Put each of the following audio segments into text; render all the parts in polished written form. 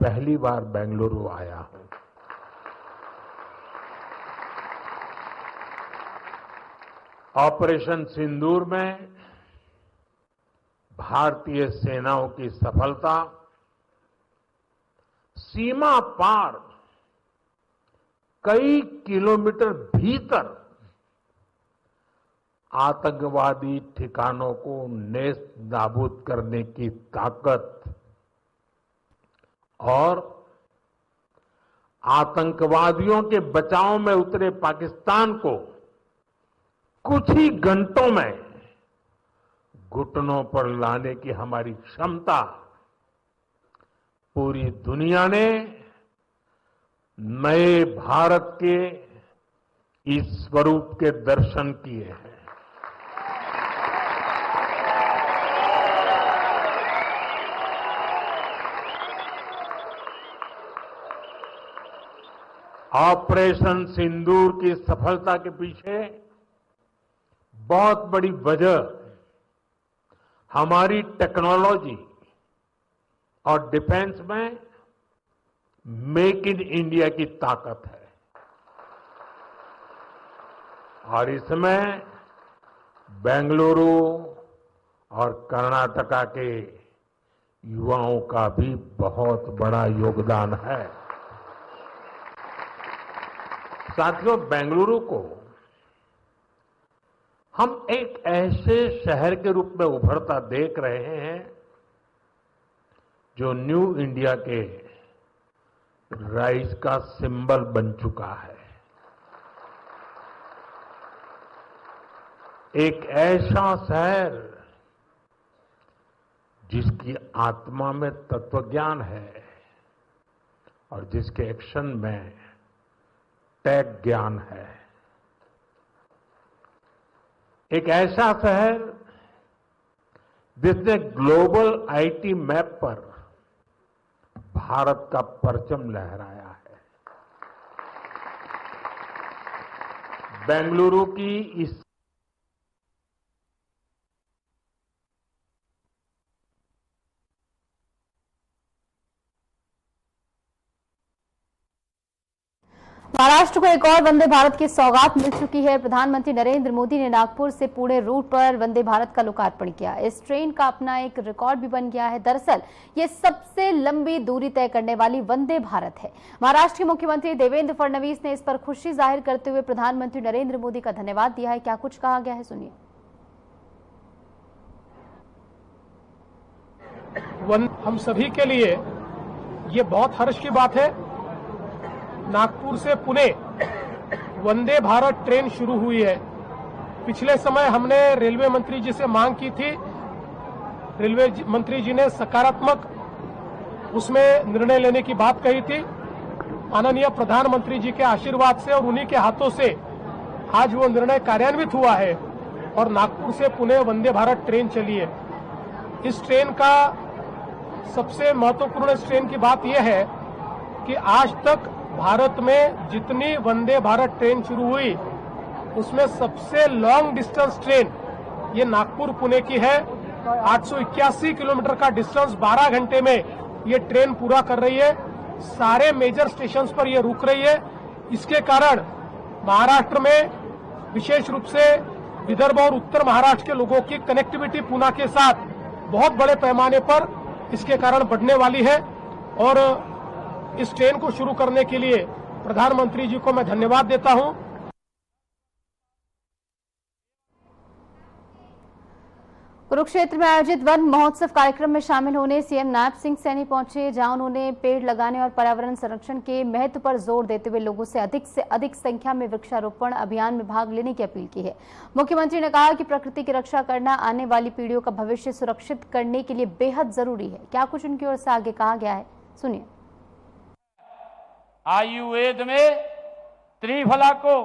पहली बार बेंगलुरु आया हूं। ऑपरेशन सिंदूर में भारतीय सेनाओं की सफलता सीमा पार कई किलोमीटर भीतर आतंकवादी ठिकानों को नेस्त नाबूद करने की ताकत और आतंकवादियों के बचाव में उतरे पाकिस्तान को कुछ ही घंटों में घुटनों पर लाने की हमारी क्षमता पूरी दुनिया ने नए भारत के इस स्वरूप के दर्शन किए हैं। ऑपरेशन सिंदूर की सफलता के पीछे बहुत बड़ी वजह हमारी टेक्नोलॉजी और डिफेंस में मेक इन इंडिया की ताकत है और इसमें बेंगलुरु और कर्नाटका के युवाओं का भी बहुत बड़ा योगदान है। साथियों, बेंगलुरु को हम एक ऐसे शहर के रूप में उभरता देख रहे हैं जो न्यू इंडिया के राइज का सिंबल बन चुका है। एक ऐसा शहर जिसकी आत्मा में तत्वज्ञान है और जिसके एक्शन में टेक ज्ञान है। एक ऐसा शहर जिसने ग्लोबल आईटी मैप पर भारत का परचम लहराया है। बेंगलुरु की इस महाराष्ट्र को एक और वंदे भारत की सौगात मिल चुकी है। प्रधानमंत्री नरेंद्र मोदी ने नागपुर से पुणे रूट पर वंदे भारत का लोकार्पण किया। इस ट्रेन का अपना एक रिकॉर्ड भी बन गया है। दरअसल ये सबसे लंबी दूरी तय करने वाली वंदे भारत है। महाराष्ट्र के मुख्यमंत्री देवेंद्र फडणवीस ने इस पर खुशी जाहिर करते हुए प्रधानमंत्री नरेंद्र मोदी का धन्यवाद दिया है। क्या कुछ कहा गया है, सुनिए। हम सभी के लिए ये बहुत हर्ष की बात है। नागपुर से पुणे वंदे भारत ट्रेन शुरू हुई है। पिछले समय हमने रेलवे मंत्री जी से मांग की थी। रेलवे मंत्री जी ने सकारात्मक उसमें निर्णय लेने की बात कही थी। माननीय प्रधानमंत्री जी के आशीर्वाद से और उन्हीं के हाथों से आज वो निर्णय कार्यान्वित हुआ है और नागपुर से पुणे वंदे भारत ट्रेन चली है। इस ट्रेन का सबसे महत्वपूर्ण इस ट्रेन की बात यह है कि आज तक भारत में जितनी वंदे भारत ट्रेन शुरू हुई उसमें सबसे लॉन्ग डिस्टेंस ट्रेन ये नागपुर पुणे की है। 881 किलोमीटर का डिस्टेंस 12 घंटे में ये ट्रेन पूरा कर रही है। सारे मेजर स्टेशंस पर ये रुक रही है। इसके कारण महाराष्ट्र में विशेष रूप से विदर्भ और उत्तर महाराष्ट्र के लोगों की कनेक्टिविटी पुणे के साथ बहुत बड़े पैमाने पर इसके कारण बढ़ने वाली है और इस ट्रेन को शुरू करने के लिए प्रधानमंत्री जी को मैं धन्यवाद देता हूं। कुरुक्षेत्र में आयोजित वन महोत्सव कार्यक्रम में शामिल होने सीएम नायब सिंह सैनी पहुंचे, जहां उन्होंने पेड़ लगाने और पर्यावरण संरक्षण के महत्व पर जोर देते हुए लोगों से अधिक संख्या में वृक्षारोपण अभियान में भाग लेने की अपील की है। मुख्यमंत्री ने कहा कि प्रकृति की रक्षा करना आने वाली पीढ़ियों का भविष्य सुरक्षित करने के लिए बेहद जरूरी है। क्या कुछ उनकी ओर से आगे कहा गया है, सुनिए। आयुर्वेद में त्रिफला को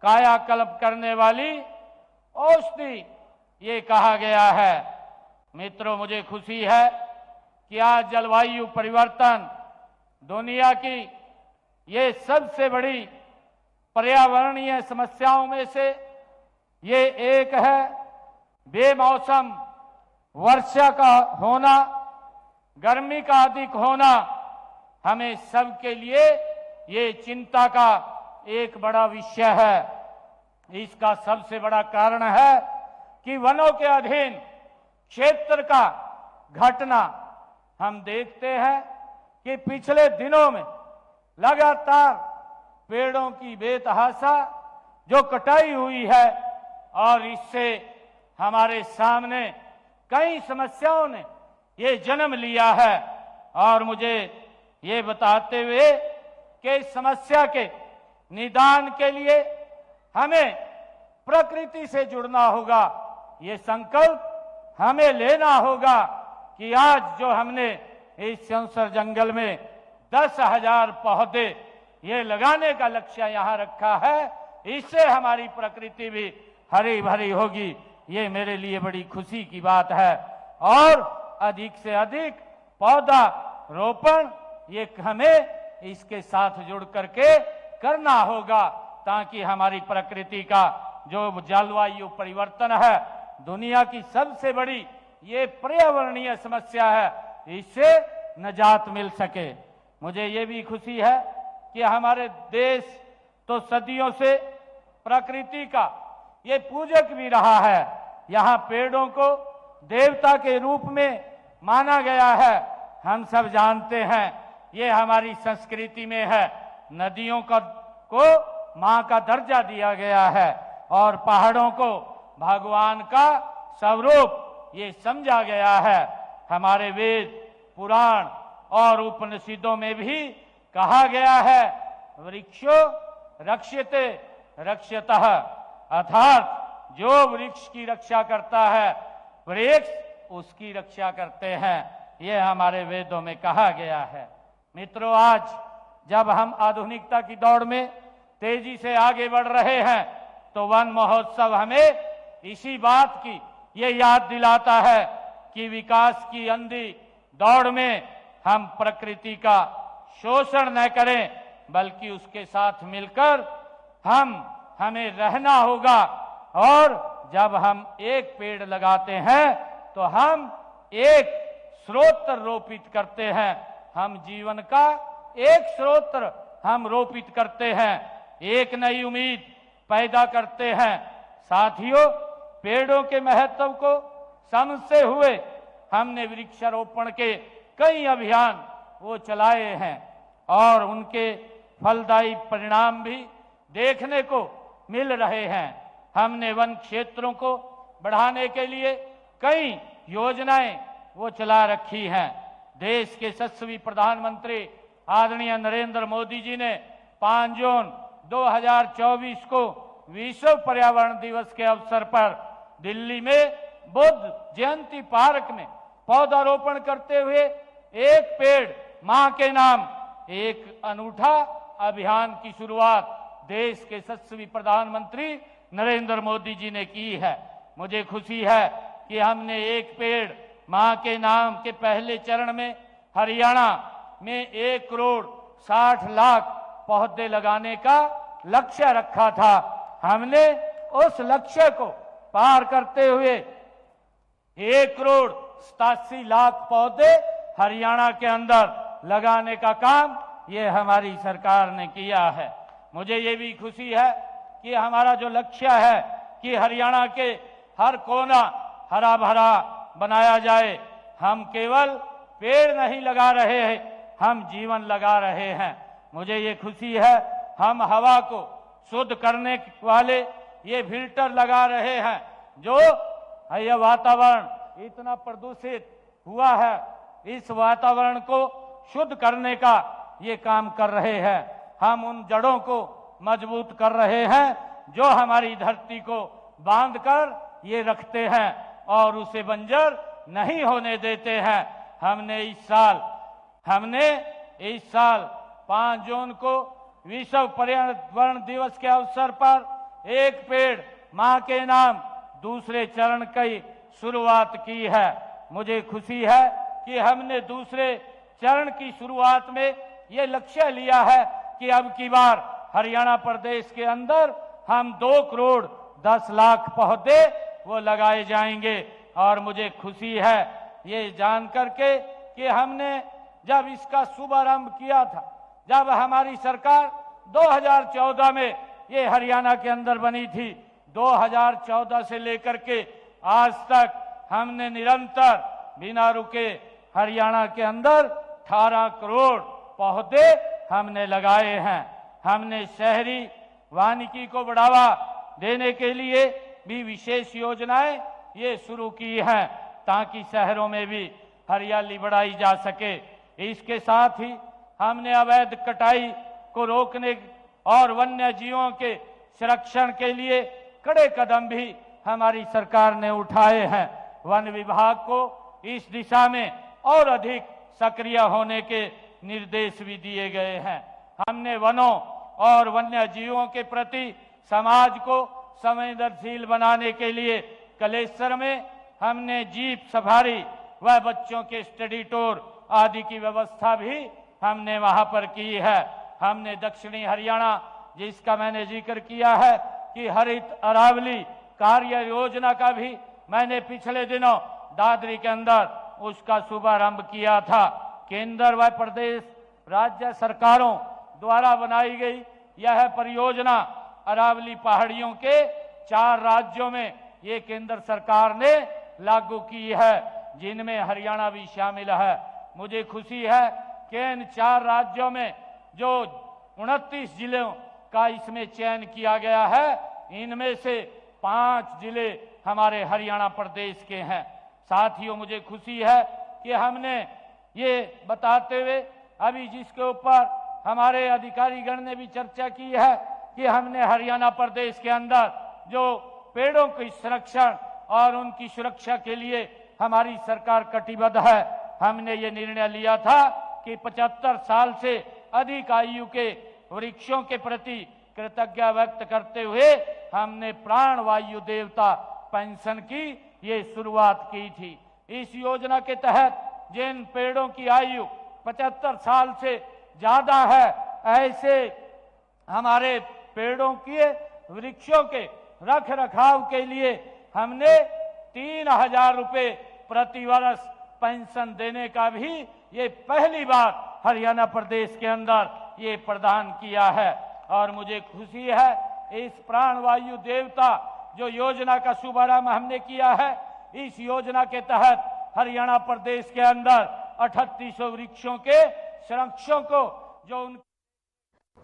कायाकल्प करने वाली औषधि ये कहा गया है। मित्रों, मुझे खुशी है कि आज जलवायु परिवर्तन दुनिया की ये सबसे बड़ी पर्यावरणीय समस्याओं में से ये एक है। बेमौसम वर्षा का होना, गर्मी का अधिक होना हमें सबके लिए ये चिंता का एक बड़ा विषय है। इसका सबसे बड़ा कारण है कि वनों के अधीन क्षेत्र का घटना हम देखते हैं कि पिछले दिनों में लगातार पेड़ों की बेतहाशा जो कटाई हुई है और इससे हमारे सामने कई समस्याओं ने ये जन्म लिया है। और मुझे ये बताते हुए कि इस समस्या के निदान के लिए हमें प्रकृति से जुड़ना होगा, ये संकल्प हमें लेना होगा कि आज जो हमने इस संसद जंगल में 10,000 पौधे ये लगाने का लक्ष्य यहाँ रखा है, इससे हमारी प्रकृति भी हरी भरी होगी। ये मेरे लिए बड़ी खुशी की बात है। और अधिक से अधिक पौधा रोपण ये हमें इसके साथ जुड़ करके करना होगा, ताकि हमारी प्रकृति का जो जलवायु परिवर्तन है, दुनिया की सबसे बड़ी ये पर्यावरणीय समस्या है, इससे निजात मिल सके। मुझे ये भी खुशी है कि हमारे देश तो सदियों से प्रकृति का ये पूजक भी रहा है। यहाँ पेड़ों को देवता के रूप में माना गया है। हम सब जानते हैं ये हमारी संस्कृति में है। नदियों को माँ का दर्जा दिया गया है और पहाड़ों को भगवान का स्वरूप ये समझा गया है। हमारे वेद, पुराण और उपनिषदों में भी कहा गया है, वृक्षो रक्ष्यते रक्ष्यतः, अर्थात जो वृक्ष की रक्षा करता है, वृक्ष उसकी रक्षा करते हैं। ये हमारे वेदों में कहा गया है। मित्रों, आज जब हम आधुनिकता की दौड़ में तेजी से आगे बढ़ रहे हैं, तो वन महोत्सव हमें इसी बात की ये याद दिलाता है कि विकास की अंधी दौड़ में हम प्रकृति का शोषण न करें, बल्कि उसके साथ मिलकर हमें रहना होगा। और जब हम एक पेड़ लगाते हैं तो हम एक स्रोत रोपित करते हैं, हम जीवन का एक स्रोत हम रोपित करते हैं, एक नई उम्मीद पैदा करते हैं। साथियों, पेड़ों के महत्व को समझते हुए हमने वृक्षारोपण के कई अभियान वो चलाए हैं और उनके फलदायी परिणाम भी देखने को मिल रहे हैं। हमने वन क्षेत्रों को बढ़ाने के लिए कई योजनाएं वो चला रखी हैं। देश के यशस्वी प्रधानमंत्री आदरणीय नरेंद्र मोदी जी ने 5 जून 2024 को विश्व पर्यावरण दिवस के अवसर पर दिल्ली में बुद्ध जयंती पार्क में पौधारोपण करते हुए एक पेड़ मां के नाम एक अनूठा अभियान की शुरुआत देश के यशस्वी प्रधानमंत्री नरेंद्र मोदी जी ने की है। मुझे खुशी है कि हमने एक पेड़ मां के नाम के पहले चरण में हरियाणा में 1,60,00,000 पौधे लगाने का लक्ष्य रखा था। हमने उस लक्ष्य को पार करते हुए 1,87,00,000 पौधे हरियाणा के अंदर लगाने का काम ये हमारी सरकार ने किया है। मुझे ये भी खुशी है कि हमारा जो लक्ष्य है कि हरियाणा के हर कोना हरा भरा बनाया जाए, हम केवल पेड़ नहीं लगा रहे हैं, हम जीवन लगा रहे हैं। मुझे ये खुशी है हम हवा को शुद्ध करने वाले ये फिल्टर लगा रहे हैं। जो यह वातावरण इतना प्रदूषित हुआ है, इस वातावरण को शुद्ध करने का ये काम कर रहे हैं। हम उन जड़ों को मजबूत कर रहे हैं जो हमारी धरती को बांधकर ये रखते हैं और उसे बंजर नहीं होने देते हैं। हमने इस साल 5 जून को विश्व पर्यावरण दिवस के अवसर पर एक पेड़ मां के नाम दूसरे चरण की शुरुआत की है। मुझे खुशी है कि हमने दूसरे चरण की शुरुआत में ये लक्ष्य लिया है कि अब की बार हरियाणा प्रदेश के अंदर हम 2,10,00,000 पौधे वो लगाए जाएंगे। और मुझे खुशी है ये जान करके कि हमने जब इसका शुभारंभ किया था, जब हमारी सरकार 2014 में ये हरियाणा के अंदर बनी थी, 2014 से लेकर के आज तक हमने निरंतर बिना रुके हरियाणा के अंदर 18 करोड़ पौधे हमने लगाए हैं। हमने शहरी वानिकी को बढ़ावा देने के लिए भी विशेष योजनाएं ये शुरू की हैं ताकि शहरों में भी हरियाली बढ़ाई जा सके। इसके साथ ही हमने अवैध कटाई को रोकने और वन्य जीवों के संरक्षण के लिए कड़े कदम भी हमारी सरकार ने उठाए हैं। वन विभाग को इस दिशा में और अधिक सक्रिय होने के निर्देश भी दिए गए हैं। हमने वनों और वन्य जीवों के प्रति समाज को संवेदनशील बनाने के लिए कलेश्वर में हमने जीप सफारी व बच्चों के स्टडी टूर आदि की व्यवस्था भी हमने वहां पर की है। हमने दक्षिणी हरियाणा, जिसका मैंने जिक्र किया है कि हरित अरावली कार्य योजना का भी मैंने पिछले दिनों दादरी के अंदर उसका शुभारंभ किया था। केंद्र व प्रदेश राज्य सरकारों द्वारा बनाई गई यह परियोजना अरावली पहाड़ियों के 4 राज्यों में ये केंद्र सरकार ने लागू की है, जिनमें हरियाणा भी शामिल है। मुझे खुशी है कि इन 4 राज्यों में जो 29 जिलों का इसमें चयन किया गया है, इनमें से 5 जिले हमारे हरियाणा प्रदेश के हैं। साथियों, मुझे खुशी है कि हमने ये बताते हुए अभी जिसके ऊपर हमारे अधिकारीगण ने भी चर्चा की है कि हमने हरियाणा प्रदेश के अंदर जो पेड़ों के संरक्षण और उनकी सुरक्षा के लिए हमारी सरकार कटिबद्ध है। हमने ये निर्णय लिया था कि 75 साल से अधिक आयु के वृक्षों के प्रति कृतज्ञता व्यक्त करते हुए हमने प्राण वायु देवता पेंशन की ये शुरुआत की थी। इस योजना के तहत जिन पेड़ों की आयु 75 साल से ज्यादा है, ऐसे हमारे पेड़ों के वृक्षों के रख रखाव के लिए हमने 3000 रुपए प्रति वर्ष पेंशन देने का भी ये पहली बार हरियाणा प्रदेश के अंदर ये प्रदान किया है। और मुझे खुशी है इस प्राणवायु देवता जो योजना का शुभारंभ हमने किया है, इस योजना के तहत हरियाणा प्रदेश के अंदर 3800 वृक्षों के संरक्षण को जो उन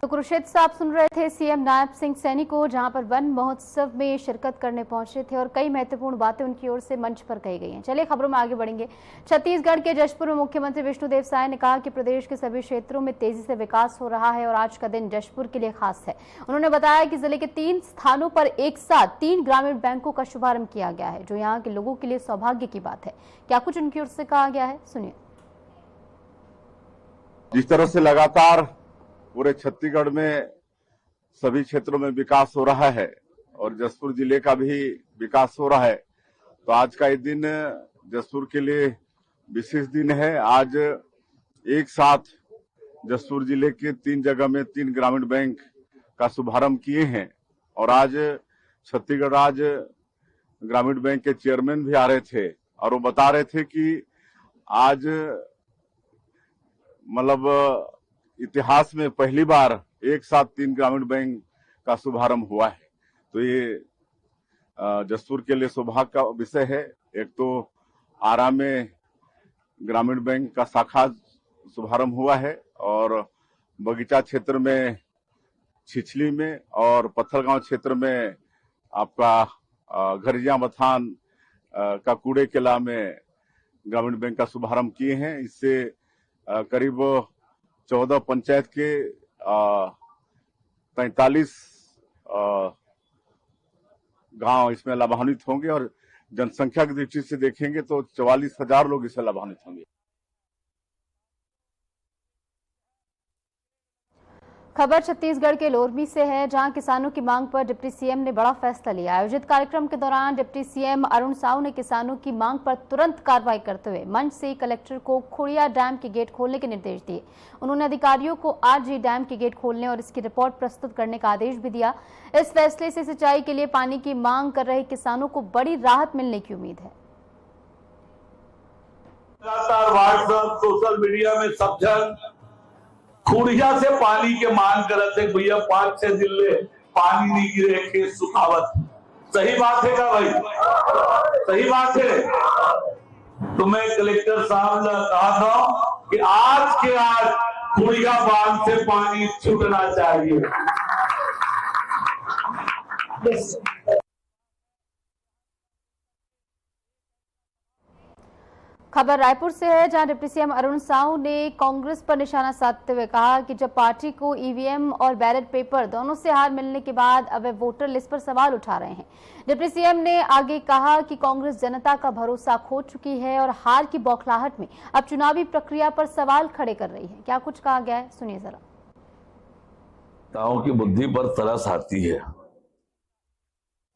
तो कुरुक्षेत्र से आप सुन रहे थे सीएम नायब सिंह सैनी को, जहां पर वन महोत्सव में शिरकत करने पहुंचे थे और कई महत्वपूर्ण बातें उनकी ओर से मंच पर कही गई हैं। चलिए खबरों में आगे बढ़ेंगे। छत्तीसगढ़ के जशपुर में मुख्यमंत्री विष्णुदेव साय ने कहा कि प्रदेश के सभी क्षेत्रों में तेजी से विकास हो रहा है और आज का दिन जशपुर के लिए खास है। उन्होंने बताया कि जिले के 3 स्थानों पर एक साथ 3 ग्रामीण बैंकों का शुभारंभ किया गया है, जो यहाँ के लोगों के लिए सौभाग्य की बात है। क्या कुछ उनकी ओर से कहा गया है, सुनिए। जिस तरह से लगातार पूरे छत्तीसगढ़ में सभी क्षेत्रों में विकास हो रहा है और जशपुर जिले का भी विकास हो रहा है, तो आज का ये दिन जशपुर के लिए विशेष दिन है। आज एक साथ जशपुर जिले के 3 जगह में 3 ग्रामीण बैंक का शुभारंभ किए हैं और आज छत्तीसगढ़ राज्य ग्रामीण बैंक के चेयरमैन भी आ रहे थे और वो बता रहे थे कि आज मतलब इतिहास में पहली बार एक साथ 3 ग्रामीण बैंक का शुभारंभ हुआ है। तो ये जशपुर के लिए सौभाग्य का विषय है। एक तो आरा में ग्रामीण बैंक का शाखा शुभारंभ हुआ है और बगीचा क्षेत्र में छिछली में और पत्थलगांव क्षेत्र में आपका घरिया मथान का कूड़े केला में ग्रामीण बैंक का शुभारंभ किए हैं। इससे करीब 14 पंचायत के 43 गांव इसमें लाभान्वित होंगे और जनसंख्या की दृष्टि से देखेंगे तो 44,000 लोग इससे लाभान्वित होंगे। खबर छत्तीसगढ़ के लोरमी से है, जहां किसानों की मांग पर डिप्टी सीएम ने बड़ा फैसला लिया। आयोजित कार्यक्रम के दौरान डिप्टी सीएम अरुण साहू ने किसानों की मांग पर तुरंत कार्रवाई करते हुए मंच से कलेक्टर को खुड़िया डैम के गेट खोलने के निर्देश दिए। उन्होंने अधिकारियों को आज ही डैम के गेट खोलने और इसकी रिपोर्ट प्रस्तुत करने का आदेश भी दिया। इस फैसले से सिंचाई के लिए पानी की मांग कर रहे किसानों को बड़ी राहत मिलने की उम्मीद है। लगातार व्हाट्सएप सोशल मीडिया में सब जन खुड़िया से पानी के मांग करते भैया 5-6 दिन ले पानी नहीं गिरे खेत सुखावत। सही बात है क्या भाई? सही बात है। तो मैं कलेक्टर साहब ने कहा था कि आज के आज खुड़िया बांध से पानी छूटना चाहिए। खबर रायपुर से है, जहां डिप्टी सीएम अरुण साहू ने कांग्रेस पर निशाना साधते हुए कहा कि जब पार्टी को ईवीएम और बैलेट पेपर दोनों से हार मिलने के बाद अब वे वोटर लिस्ट पर सवाल उठा रहे हैं। डिप्टी सीएम ने आगे कहा कि कांग्रेस जनता का भरोसा खो चुकी है और हार की बौखलाहट में अब चुनावी प्रक्रिया पर सवाल खड़े कर रही है। क्या कुछ कहा गया है, सुनिए जरा। नेताओं की बुद्धि पर तरस आती है।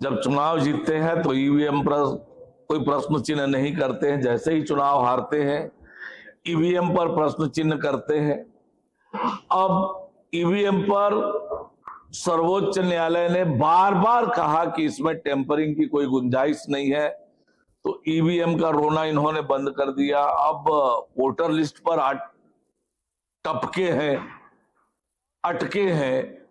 जब चुनाव जीतते हैं तो ईवीएम पर कोई प्रश्न चिन्ह नहीं करते हैं, जैसे ही चुनाव हारते हैं ईवीएम पर प्रश्न चिन्ह करते हैं। अब ईवीएम पर सर्वोच्च न्यायालय ने बार बार कहा कि इसमें टेम्परिंग की कोई गुंजाइश नहीं है, तो ईवीएम का रोना इन्होंने बंद कर दिया। अब वोटर लिस्ट पर अटके हैं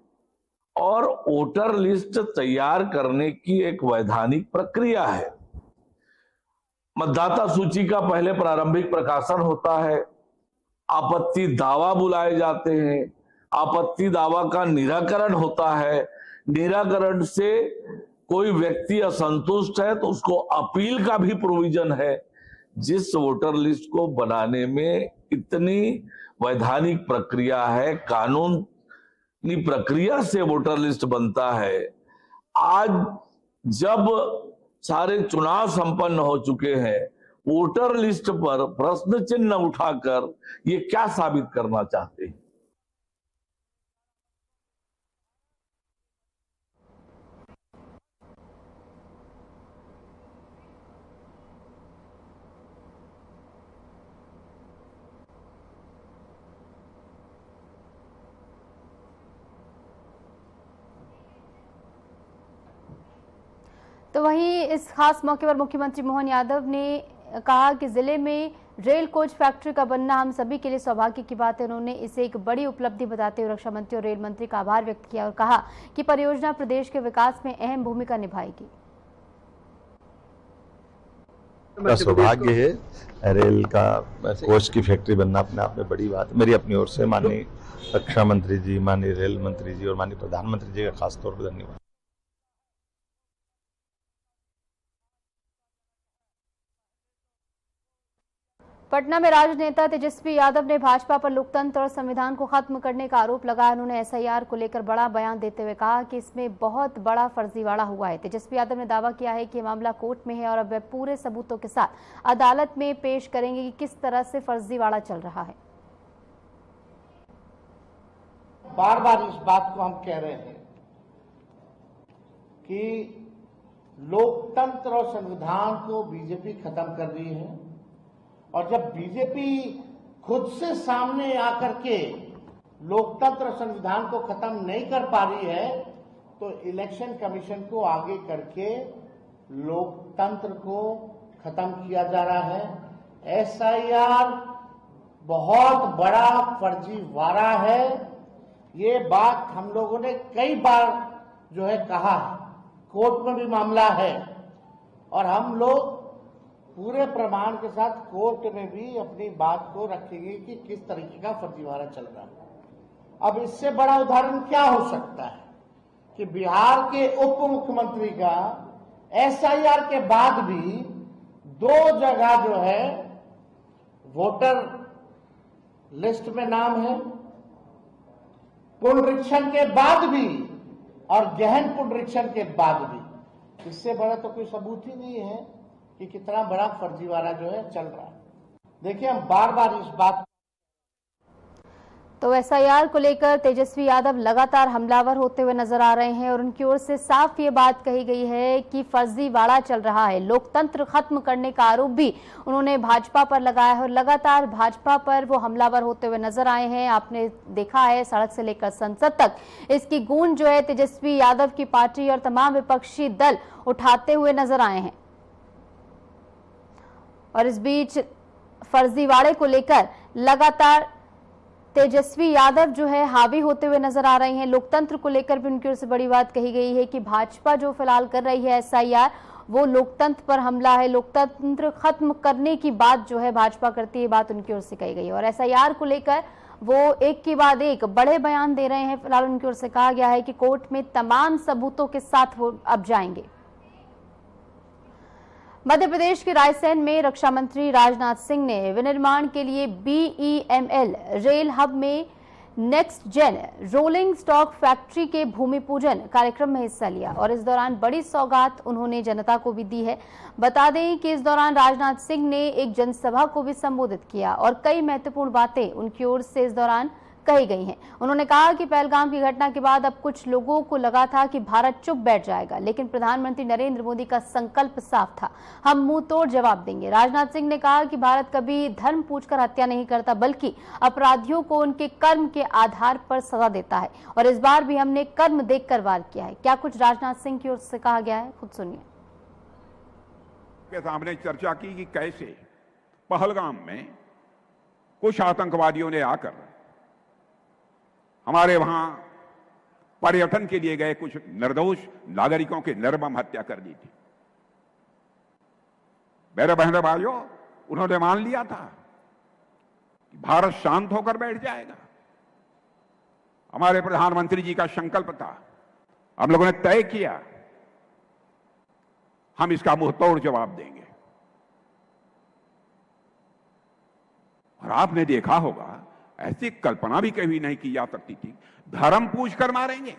और वोटर लिस्ट तैयार करने की एक वैधानिक प्रक्रिया है। मतदाता सूची का पहले प्रारंभिक प्रकाशन होता है, आपत्ति दावा बुलाए जाते हैं, आपत्ति दावा का निराकरण होता है, निराकरण से कोई व्यक्ति असंतुष्ट है तो उसको अपील का भी प्रोविजन है। जिस वोटर लिस्ट को बनाने में इतनी वैधानिक प्रक्रिया है, कानूनी प्रक्रिया से वोटर लिस्ट बनता है, आज जब सारे चुनाव संपन्न हो चुके हैं, वोटर लिस्ट पर प्रश्न चिन्ह उठाकर ये क्या साबित करना चाहते हैं? तो वहीं इस खास मौके पर मुख्यमंत्री मोहन यादव ने कहा कि जिले में रेल कोच फैक्ट्री का बनना हम सभी के लिए सौभाग्य की बात है। उन्होंने इसे एक बड़ी उपलब्धि बताते हुए रक्षा मंत्री और रेल मंत्री का आभार व्यक्त किया और कहा कि परियोजना प्रदेश के विकास में अहम भूमिका निभाएगी। का सौभाग्य है, रेल का कोच की फैक्ट्री बनना अपने आप में बड़ी बात है। मेरी अपनी ओर से माननीय रक्षा मंत्री जी, माननीय रेल मंत्री जी और माननीय प्रधानमंत्री जी का खास तौर पर धन्यवाद। पटना में राजनेता तेजस्वी यादव ने भाजपा पर लोकतंत्र और संविधान को खत्म करने का आरोप लगाया। उन्होंने एसआईआर को लेकर बड़ा बयान देते हुए कहा कि इसमें बहुत बड़ा फर्जीवाड़ा हुआ है। तेजस्वी यादव ने दावा किया है कि मामला कोर्ट में है और अब वे पूरे सबूतों के साथ अदालत में पेश करेंगे कि किस तरह से फर्जीवाड़ा चल रहा है। बार बार इस बात को हम कह रहे हैं कि लोकतंत्र और संविधान को बीजेपी खत्म कर रही है, और जब बीजेपी खुद से सामने आकर के लोकतंत्र और संविधान को खत्म नहीं कर पा रही है तो इलेक्शन कमीशन को आगे करके लोकतंत्र को खत्म किया जा रहा है। एसआईआर बहुत बड़ा फर्जीवाड़ा है। ये बात हम लोगों ने कई बार जो है कहा, कोर्ट में भी मामला है और हम लोग पूरे प्रमाण के साथ कोर्ट में भी अपनी बात को रखेंगे कि किस तरीके का फर्जीवाड़ा चल रहा है। अब इससे बड़ा उदाहरण क्या हो सकता है कि बिहार के उप मुख्यमंत्री का एसआईआर के बाद भी 2 जगह जो है वोटर लिस्ट में नाम है, पुनरीक्षण के बाद भी और गहन पुनरीक्षण के बाद भी। इससे बड़ा तो कोई सबूत ही नहीं है कि कितना बड़ा फर्जीवाड़ा जो है चल रहा है। देखिए, हम बार बार इस बात तो एसआईआर को लेकर तेजस्वी यादव लगातार हमलावर होते हुए नजर आ रहे हैं और उनकी ओर से साफ ये बात कही गई है कि फर्जीवाड़ा चल रहा है। लोकतंत्र खत्म करने का आरोप भी उन्होंने भाजपा पर लगाया है और लगातार भाजपा पर वो हमलावर होते हुए नजर आए हैं। आपने देखा है सड़क से लेकर संसद तक इसकी गूंज जो है तेजस्वी यादव की पार्टी और तमाम विपक्षी दल उठाते हुए नजर आए हैं। और इस बीच फर्जीवाड़े को लेकर लगातार तेजस्वी यादव जो है हावी होते हुए नजर आ रहे हैं। लोकतंत्र को लेकर भी उनकी ओर से बड़ी बात कही गई है कि भाजपा जो फिलहाल कर रही है SIR, वो लोकतंत्र पर हमला है। लोकतंत्र खत्म करने की बात जो है भाजपा करती है, बात उनकी ओर से कही गई है। और SIR को लेकर वो एक के बाद एक बड़े बयान दे रहे हैं। फिलहाल उनकी ओर से कहा गया है कि कोर्ट में तमाम सबूतों के साथ वो अब जाएंगे। मध्य प्रदेश के रायसेन में रक्षा मंत्री राजनाथ सिंह ने विनिर्माण के लिए BEML रेल हब में next gen rolling stock factory के भूमि पूजन कार्यक्रम में हिस्सा लिया और इस दौरान बड़ी सौगात उन्होंने जनता को भी दी है। बता दें कि इस दौरान राजनाथ सिंह ने एक जनसभा को भी संबोधित किया और कई महत्वपूर्ण बातें उनकी ओर से इस दौरान कही गई हैं। उन्होंने कहा कि पहलगाम की घटना के बाद अब कुछ लोगों को लगा था कि भारत चुप बैठ जाएगा, लेकिन प्रधानमंत्री नरेंद्र मोदी का संकल्प साफ था, हम मुंह तोड़ जवाब देंगे। राजनाथ सिंह ने कहा कि भारत कभी धर्म पूछकर हत्या नहीं करता, बल्कि अपराधियों को उनके कर्म के आधार पर सजा देता है और इस बार भी हमने कर्म देखकर वार किया है। क्या कुछ राजनाथ सिंह की ओर से कहा गया है, खुद सुनिए। के सामने चर्चा की कि कैसे पहलगाम में कुछ आतंकवादियों ने आकर हमारे वहां पर्यटन के लिए गए कुछ निर्दोष नागरिकों की निर्मम हत्या कर दी थी। मेरे बहनों भाइयों, उन्होंने मान लिया था कि भारत शांत होकर बैठ जाएगा। हमारे प्रधानमंत्री जी का संकल्प था, हम लोगों ने तय किया हम इसका मुंहतोड़ जवाब देंगे। और आपने देखा होगा, ऐसी कल्पना भी कभी नहीं की जा सकती थी, धर्म पूछ कर मारेंगे।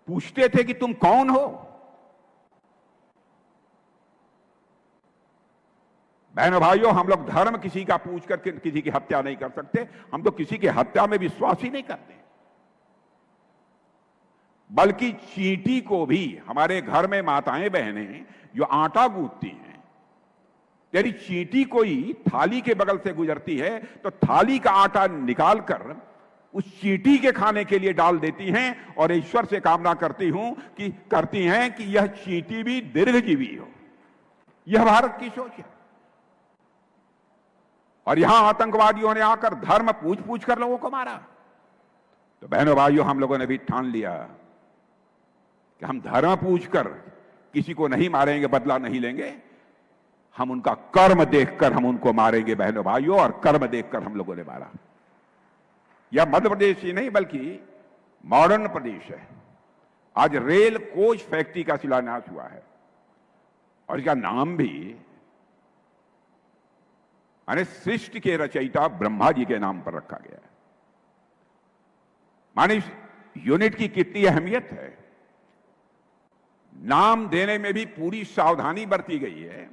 पूछते थे कि तुम कौन हो। बहनों भाइयों, हम लोग धर्म किसी का पूछ कर किसी की हत्या नहीं कर सकते। हम तो किसी की हत्या में विश्वास ही नहीं करते। बल्कि चींटी को भी, हमारे घर में माताएं बहनें जो आटा गूंथती हैं, यदि चींटी कोई थाली के बगल से गुजरती है तो थाली का आटा निकालकर उस चींटी के खाने के लिए डाल देती हैं और ईश्वर से कामना करती हैं कि यह चींटी भी दीर्घजीवी हो। यह भारत की सोच है। और यहां आतंकवादियों ने आकर धर्म पूछ पूछ कर लोगों को मारा। तो बहनों भाइयों, हम लोगों ने भी ठान लिया कि हम धर्म पूछकर किसी को नहीं मारेंगे, बदला नहीं लेंगे। हम उनका कर्म देखकर हम उनको मारेंगे बहनों भाइयों, और कर्म देखकर हम लोगों ने मारा। यह मध्य प्रदेश ही नहीं बल्कि मॉडर्न प्रदेश है। आज रेल कोच फैक्ट्री का शिलान्यास हुआ है और इसका नाम भी माने सृष्टि के रचयिता ब्रह्मा जी के नाम पर रखा गया है। माने इस यूनिट की कितनी अहमियत है। नाम देने में भी पूरी सावधानी बरती गई है।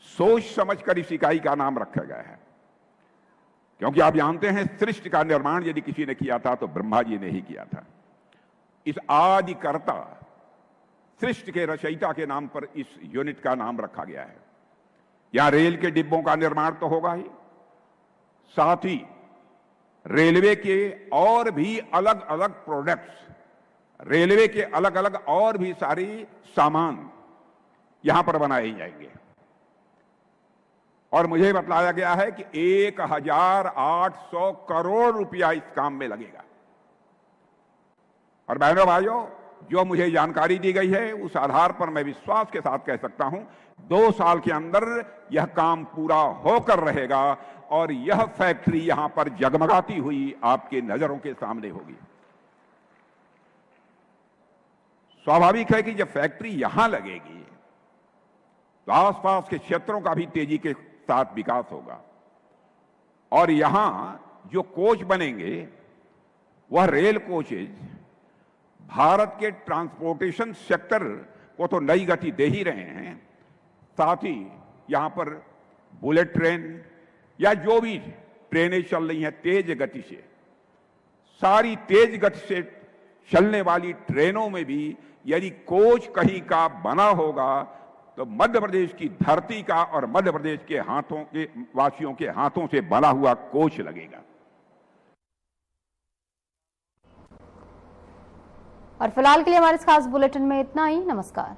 सोच समझकर इस इकाई का नाम रखा गया है, क्योंकि आप जानते हैं सृष्टि का निर्माण यदि किसी ने किया था तो ब्रह्मा जी ने ही किया था। इस आदिकर्ता सृष्टि के रचयिता के नाम पर इस यूनिट का नाम रखा गया है। यहां रेल के डिब्बों का निर्माण तो होगा ही, साथ ही रेलवे के और भी अलग अलग प्रोडक्ट्स, रेलवे के अलग अलग और भी सारी सामान यहां पर बनाए जाएंगे। और मुझे बताया गया है कि 1800 करोड़ रुपया इस काम में लगेगा। और बहनों भाइयों, जो मुझे जानकारी दी गई है उस आधार पर मैं विश्वास के साथ कह सकता हूं 2 साल के अंदर यह काम पूरा होकर रहेगा और यह फैक्ट्री यहां पर जगमगाती हुई आपके नजरों के सामने होगी। स्वाभाविक है कि जब फैक्ट्री यहां लगेगी तो आसपास के क्षेत्रों का भी तेजी के साथ विकास होगा। और यहां जो कोच बनेंगे वह रेल कोचेज भारत के ट्रांसपोर्टेशन सेक्टर को तो नई गति दे ही रहे हैं, साथ ही यहां पर बुलेट ट्रेन या जो भी ट्रेनें चल रही हैं तेज गति से, सारी तेज गति से चलने वाली ट्रेनों में भी यदि कोच कहीं का बना होगा तो मध्य प्रदेश की धरती का और मध्य प्रदेश के हाथों के वासियों के हाथों से बना हुआ कोच लगेगा। और फिलहाल के लिए हमारे इस खास बुलेटिन में इतना ही। नमस्कार।